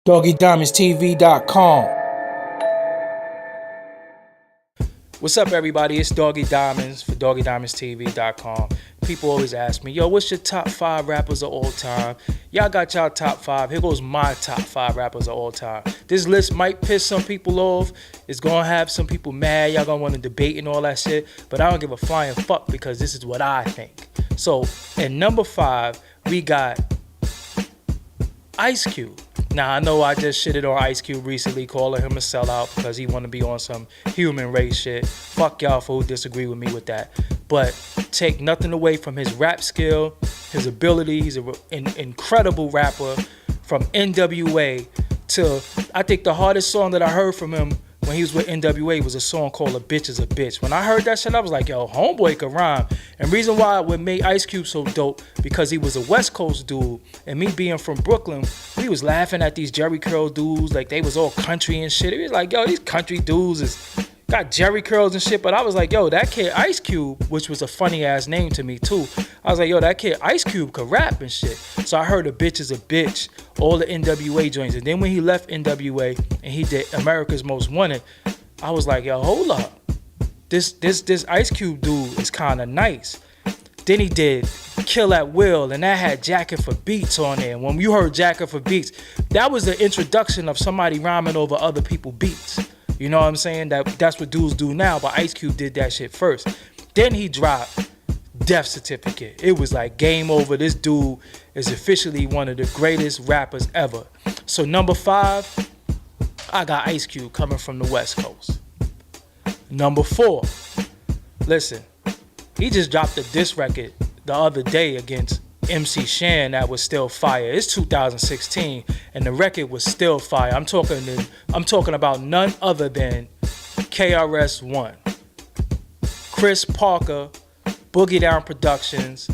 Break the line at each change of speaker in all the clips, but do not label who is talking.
DoggieDiamondsTV.com. What's up, everybody? It's Doggie Diamonds for DoggieDiamondsTV.com. People always ask me, yo, what's your top 5 rappers of all time? Y'all got y'all top 5. Here goes my top 5 rappers of all time. This list might piss some people off. It's going to have some people mad. Y'all going to want to debate and all that shit. But I don't give a flying fuck because this is what I think. So, at number 5, we got Ice Cube. Now, I know I just shitted on Ice Cube recently, calling him a sellout because he want to be on some human race shit. Fuck y'all for who disagree with me with that. But take nothing away from his rap skill, his ability. He's an incredible rapper. From NWA to, I think the hardest song that I heard from him when he was with NWA was a song called A Bitch Is a Bitch. When I heard that shit, I was like, yo, homeboy could rhyme. And reason why it made Ice Cube so dope, because he was a West Coast dude. And me being from Brooklyn, we was laughing at these Jerry Curl dudes like they was all country and shit. It was like, yo, these country dudes got Jerry curls and shit. But I was like, yo, that kid Ice Cube, which was a funny ass name to me too. I was like, yo, that kid Ice Cube could rap and shit. So I heard A Bitch Is a Bitch, all the NWA joints. And then when he left NWA and he did America's Most Wanted, I was like, yo, hold up. This Ice Cube dude is kind of nice. Then he did Kill at Will, and that had Jacket for Beats on there. When you heard Jacket for Beats, that was the introduction of somebody rhyming over other people's beats. You know what I'm saying? That's what dudes do now, but Ice Cube did that shit first. Then he dropped Death Certificate. It was like game over. This dude is officially one of the greatest rappers ever. So number 5, I got Ice Cube coming from the West Coast. Number 4, listen, he just dropped a diss record the other day against MC Shan that was still fire. It's 2016 and the record was still fire. I'm talking about none other than KSOne, Chris Parker, Boogie Down Productions,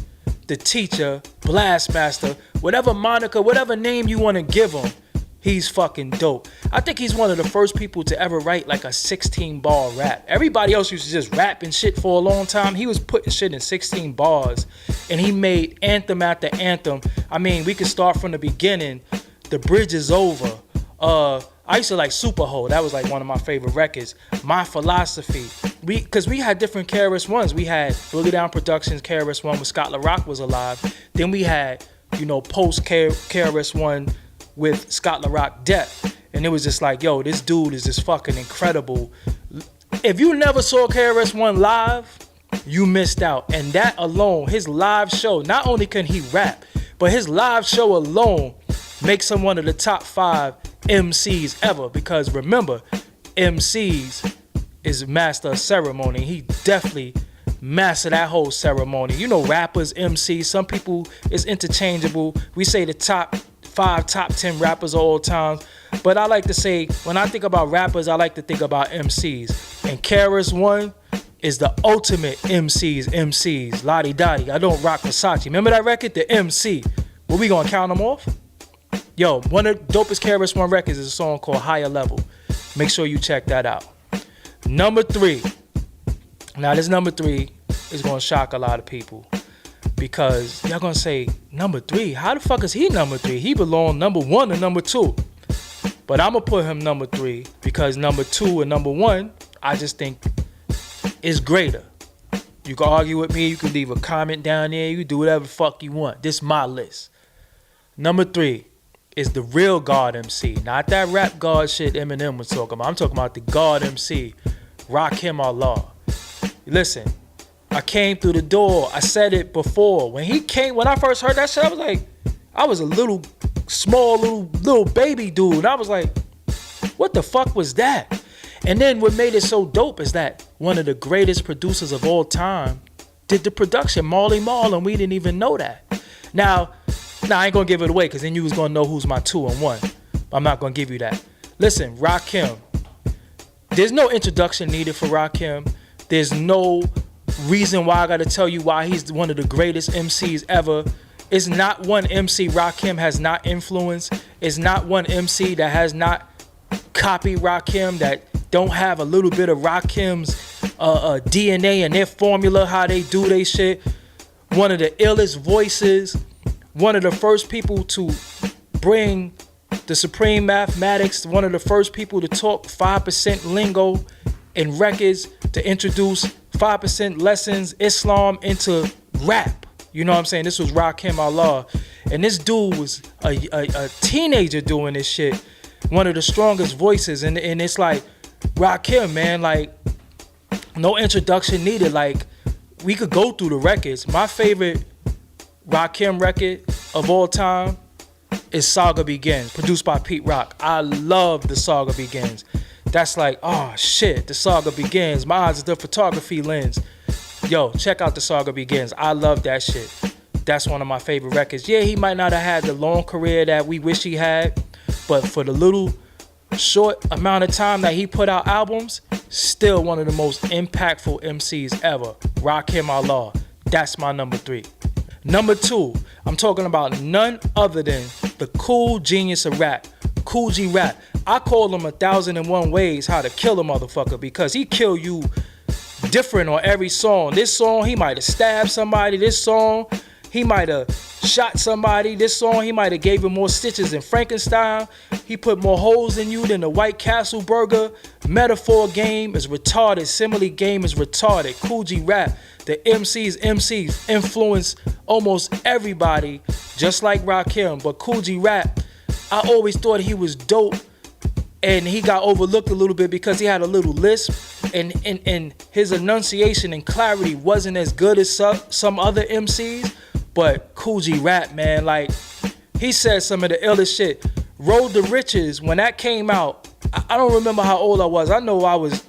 The Teacher, Blastmaster, whatever moniker, whatever name you want to give him. He's fucking dope. I think he's one of the first people to ever write like a 16-bar rap. Everybody else used to just rap and shit for a long time. He was putting shit in 16 bars. And he made anthem after anthem. I mean, we could start from the beginning. The Bridge Is Over. I used to like Superho. That was like one of my favorite records. My Philosophy. Because we had different KRS-Ones. We had Boogie Down Productions, KRS-One when Scott LaRock was alive. Then we had, post KRS-One with Scott LaRock Death. And it was just like, yo, this dude is just fucking incredible. If you never saw KRS-One live, you missed out. And that alone, his live show, not only can he rap, but his live show alone makes him one of the top 5 MCs ever. Because remember, MCs is master of ceremony. He definitely mastered that whole ceremony. Rappers, MCs, some people is interchangeable. We say the top 5, top 10 rappers of all time. But I like to say, when I think about rappers, I like to think about MCs. And KRS-One is the ultimate MCs. Lottie Dottie, I don't rock Versace. Remember that record? The MC. What, we gonna count them off? Yo, one of the dopest KRS-One records is a song called Higher Level. Make sure you check that out. Number 3. Now this number 3 is gonna shock a lot of people. Because y'all gonna say, number 3? How the fuck is he number 3? He belong number 1 or number 2. But I'm gonna put him number 3 because number 2 and number 1, I just think is greater. You can argue with me, you can leave a comment down there, you can do whatever the fuck you want. This is my list. Number 3 is the real God MC. Not that rap God shit Eminem was talking about. I'm talking about the God MC, Rakim Allah. Listen, I came through the door. I said it before. When I first heard that shit, I was a little baby dude. And I was like, what the fuck was that? And then what made it so dope is that one of the greatest producers of all time did the production, Marley Marl, and we didn't even know that. Now I ain't gonna give it away because then you was gonna know who's my 2 and 1. I'm not gonna give you that. Listen, Rakim. There's no introduction needed for Rakim. There's no reason why I gotta tell you why he's one of the greatest MCs ever. It's not one MC Rakim has not influenced. It's not one MC that has not copied Rakim, that don't have a little bit of Rakim's DNA and their formula, how they do their shit. One of the illest voices. One of the first people to bring the supreme mathematics, one of the first people to talk 5% lingo in records, to introduce 5% lessons, Islam into rap. You know what I'm saying? This was Rakim Allah. And this dude was a teenager doing this shit. One of the strongest voices. And it's like, Rakim, man, like, no introduction needed. Like, we could go through the records. My favorite Rakim record of all time is Saga Begins, produced by Pete Rock. I love the Saga Begins. That's like, oh shit, the Saga Begins. My eyes is the photography lens. Yo, check out the Saga Begins. I love that shit. That's one of my favorite records. Yeah, he might not have had the long career that we wish he had, but for the little short amount of time that he put out albums, still one of the most impactful MCs ever. Rakim Allah. That's my number 3. Number 2, I'm talking about none other than the cool genius of rap, Kool G Rap. I call him 1,001 ways how to kill a motherfucker, because he kill you different on every song. This song, he might have stabbed somebody. This song, he might have shot somebody. This song, he might have gave him more stitches than Frankenstein. He put more holes in you than the White Castle burger. Metaphor game is retarded. Simile game is retarded. Kool G Rap, the MCs influence almost everybody, just like Rakim. But Kool G Rap, I always thought he was dope, and he got overlooked a little bit because he had a little lisp, and his enunciation and clarity wasn't as good as some other MCs. But Kool G Rap, man, like, he said some of the illest shit. Road to Riches, when that came out, I don't remember how old I was. I know I was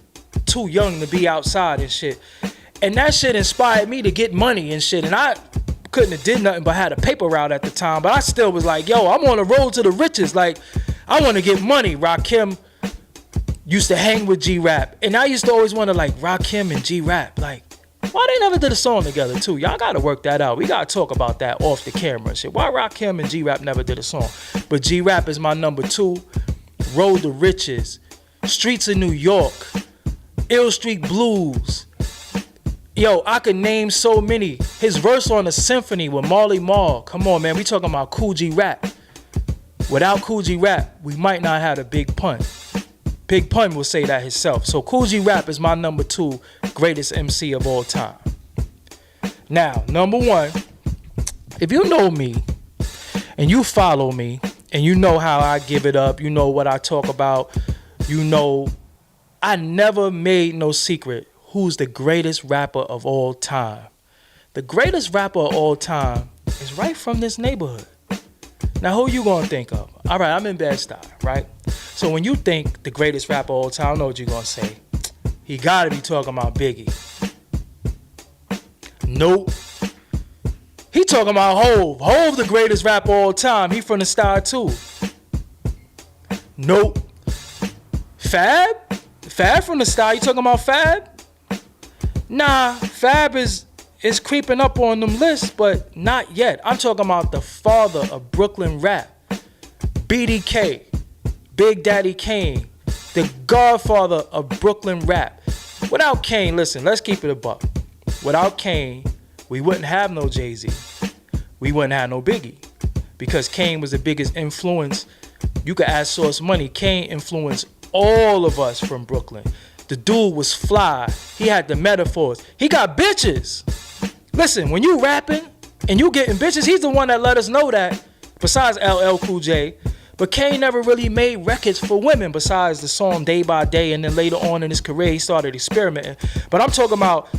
too young to be outside and shit. And that shit inspired me to get money and shit. And I couldn't have did nothing but had a paper route at the time. But I still was like, yo, I'm on the road to the riches. Like, I want to get money. Rakim used to hang with G-Rap. And I used to always wonder, like, Rakim and G-Rap, like, why they never did a song together too? Y'all gotta work that out. We gotta talk about that off the camera and shit. Why Rakim and G-Rap never did a song? But G-Rap is my number 2. Road to Riches, Streets of New York, Ill Street Blues. Yo, I could name so many. His verse on the Symphony with Marley Marl. Come on, man. We talking about Kool G Rap. Without Kool G Rap, we might not have a Big Pun. Big Pun will say that himself. So Kool G Rap is my number 2 greatest MC of all time. Now, number 1, if you know me and you follow me and you know how I give it up, you know what I talk about, you know I never made no secret who's the greatest rapper of all time. The greatest rapper of all time is right from this neighborhood. Now, who you gonna think of? All right, I'm in Bed-Stuy, right? So when you think the greatest rapper of all time, I know what you're gonna say. He gotta be talking about Biggie. Nope. He talking about Hov. Hov, the greatest rapper of all time. He from the style too. Nope. Fab? Fab from the style. You talking about Fab? Nah, Fab is creeping up on them lists, but not yet. I'm talking about the father of Brooklyn rap. BDK, Big Daddy Kane, the godfather of Brooklyn rap. Without Kane, listen, let's keep it a buck. Without Kane, we wouldn't have no Jay-Z. We wouldn't have no Biggie. Because Kane was the biggest influence. You could ask Source Money. Kane influenced all of us from Brooklyn. The dude was fly. He had the metaphors. He got bitches. Listen, when you rapping and you getting bitches, he's the one that let us know that, besides LL Cool J. But Kane never really made records for women besides the song Day by Day, and then later on in his career he started experimenting. But I'm talking about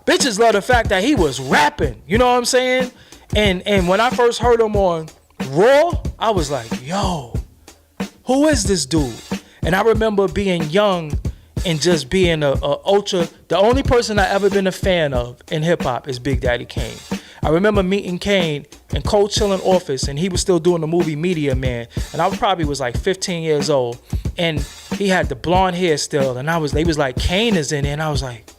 bitches love the fact that he was rapping. You know what I'm saying? And when I first heard him on Raw, I was like, yo, who is this dude? And I remember being young and just being a ultra. The only person I ever been a fan of in hip hop is Big Daddy Kane. I remember meeting Kane in Cold Chillin' office, and he was still doing the movie Media Man, and I probably was like 15 years old, and he had the blonde hair still, and they was like, Kane is in there, and I was like,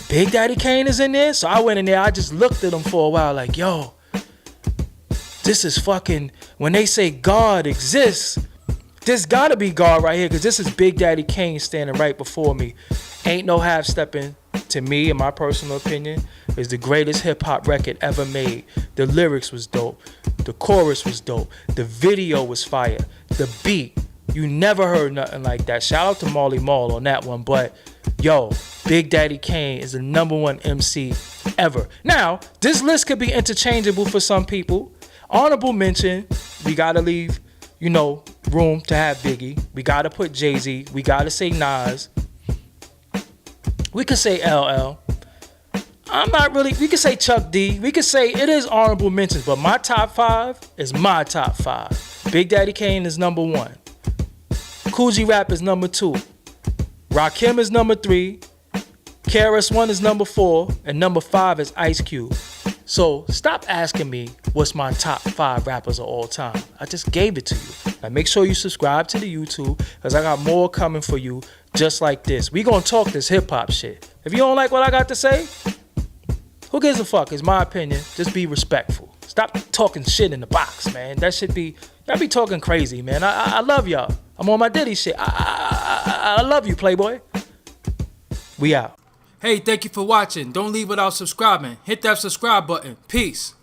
Big Daddy Kane is in there? So I went in there, I just looked at him for a while like, yo, this is fucking, when they say God exists, this gotta be God right here, because this is Big Daddy Kane standing right before me. Ain't no half-stepping, to me, in my personal opinion, is the greatest hip-hop record ever made. The lyrics was dope. The chorus was dope. The video was fire. The beat, you never heard nothing like that. Shout out to Marley Marl on that one. But, yo, Big Daddy Kane is the #1 MC ever. Now, this list could be interchangeable for some people. Honorable mention, we gotta leave, room to have Biggie. We gotta put Jay-Z. We gotta say Nas. We could say LL. We could say Chuck D. We could say it is honorable mentions, but my top 5 is my top 5. Big Daddy Kane is #1. Kool G Rap is #2. Rakim is #3. KSOne is #4. And #5 is Ice Cube. So stop asking me what's my top 5 rappers of all time. I just gave it to you. Now make sure you subscribe to the YouTube, because I got more coming for you just like this. We gonna talk this hip hop shit. If you don't like what I got to say, who gives a fuck? It's my opinion. Just be respectful. Stop talking shit in the box, man. Y'all be talking crazy, man. I love y'all. I'm on my Diddy shit. I love you, Playboy. We out. Hey, thank you for watching. Don't leave without subscribing. Hit that subscribe button. Peace.